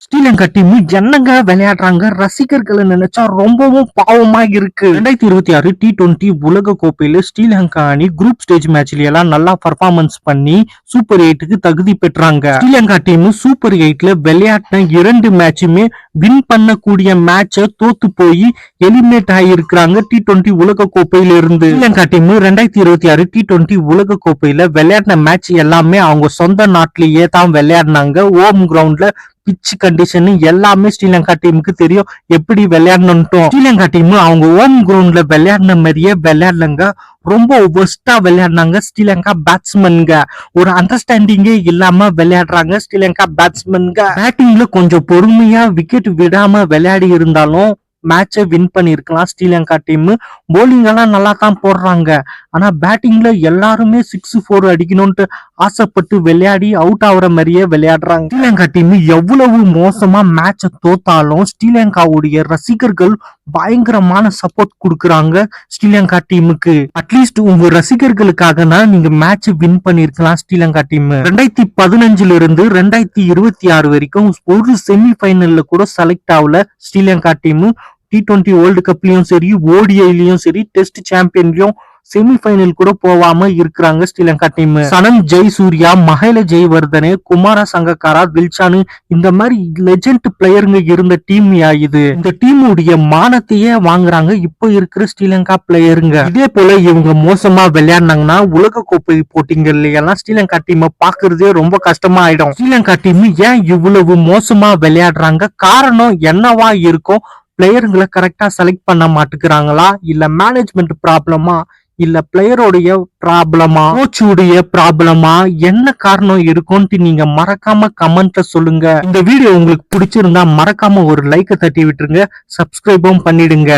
Sri Lanka team என்னங்க விளையாடுறாங்க, ரசிகர்களை நினைச்சா ரொம்பவும் பாவமா இருக்கு. 2026 T20 உலக கோப்பையில ஸ்ரீலங்கா அணி குரூப் ஸ்டேஜ் மேட்ச்ல எல்லாம் நல்லா பர்ஃபார்மன்ஸ் பண்ணி சூப்பர் 8க்கு தகுதி பெற்றாங்க. ஸ்ரீலங்கா டீம் சூப்பர் 8ல விளையாடின 2 மேட்சுமே வின் பண்ணக்கூடிய மேட்ச தோத்து போய் எலிமினேட் ஆகியிருக்கிறாங்க T20 உலக கோப்பையில இருந்து. ஸ்ரீலங்கா டீம் 2026 T20 உலக கோப்பையில விளையாடின மேட்ச் எல்லாமே அவங்க சொந்த நாட்டிலேயே தான் விளையாடினாங்க. ஹோம் கிரவுண்ட்ல பிச் கண்டிஷன் எல்லாமே ஸ்ரீலங்கா டீமுக்கு தெரியும் எப்படி விளையாடணும். ஸ்ரீலங்கா டீம் அவங்க ஹோம் கிரவுண்ட்ல விளையாடின மாதிரியே விளையாடலங்க. ரொம்ப ஒஸ்டா விளையாடினாங்க ஸ்ரீலங்கா பேட்ஸ்மேன்க. ஒரு அண்டர்ஸ்டாண்டிங்கே இல்லாம விளையாடுறாங்க ஸ்ரீலங்கா பேட்ஸ்மேன்க. பேட்டிங்ல கொஞ்சம் பொறுமையா விக்கெட் விடாம விளையாடி இருந்தாலும் மேட்சை வின் பண்ணிருக்கலாம் ஸ்ரீலங்கா டீம். போலிங் எல்லாம் நல்லா தான் போடுறாங்க. ஆனா பேட்டிங்ல எல்லாருமே 6-4 அடிக்கணும்ட்டு ஆசைப்பட்டு விளையாடி அவுட் ஆகுற மாதிரியே விளையாடுறாங்க. ஸ்ரீலங்கா டீம் எவ்வளவு மோசமா மேட்ச தோத்தாலும் ஸ்ரீலங்காவுடைய ரசிகர்கள் பயங்கரமான சப்போர்ட் கொடுக்கறாங்க ஸ்ரீலங்கா டீமுக்கு. அட்லீஸ்ட் உங்க ரசிகர்களுக்காக தான் நீங்க மேட்ச் வின் பண்ணிருக்கலாம் ஸ்ரீலங்கா டீம். 2015 இருந்து 2026 வரைக்கும் ஒரு செமி ஃபைனல்ல கூட செலக்ட் ஆகல ஸ்ரீலங்கா டீம். T20 வேர்ல்டு கப்லயும் சரி, ஓடிஐலயும் சரி, டெஸ்ட் சாம்பியன்லயும் செமிஃபைனல் கூட போவாம இருக்கிறாங்க ஸ்ரீலங்கா டீம். சனம் ஜெயசூர்யா, மஹேல ஜெயவர்தனே, குமார சங்கக்காரா, தில்ஷானு இந்த மாதிரி லெஜெண்ட் பிளேயருங்க இருந்த டீம் இது. இந்த டீமுடைய மானத்தையே வாங்குறாங்க இப்போ இருக்கிற ஸ்ரீலங்கா பிளேயருங்க. இதே போல இவங்க மோசமா விளையாடினாங்கன்னா உலக கோப்பை போட்டிங்கல்ல எல்லாம் ஸ்ரீலங்கா டீமை பாக்குறதே ரொம்ப கஷ்டமா ஆயிடும். ஸ்ரீலங்கா டீம் ஏன் இவ்வளவு மோசமா விளையாடுறாங்க, காரணம் என்னவா இருக்கும்? பிளேயருங்களை கரெக்டா செலக்ட் பண்ண மாட்டுக்கிறாங்களா, இல்ல மேனேஜ்மெண்ட் ப்ராப்ளமா, இல்ல பிளேயருடைய ப்ராப்ளமா, கோச்சுடைய ப்ராப்ளமா, என்ன காரணம் இருக்கும்னு நீங்க மறக்காம கமெண்ட்ல சொல்லுங்க. இந்த வீடியோ உங்களுக்கு பிடிச்சிருந்தா மறக்காம ஒரு லைக்கை தட்டி விட்டுருங்க, சப்ஸ்கிரைபும் பண்ணிடுங்க.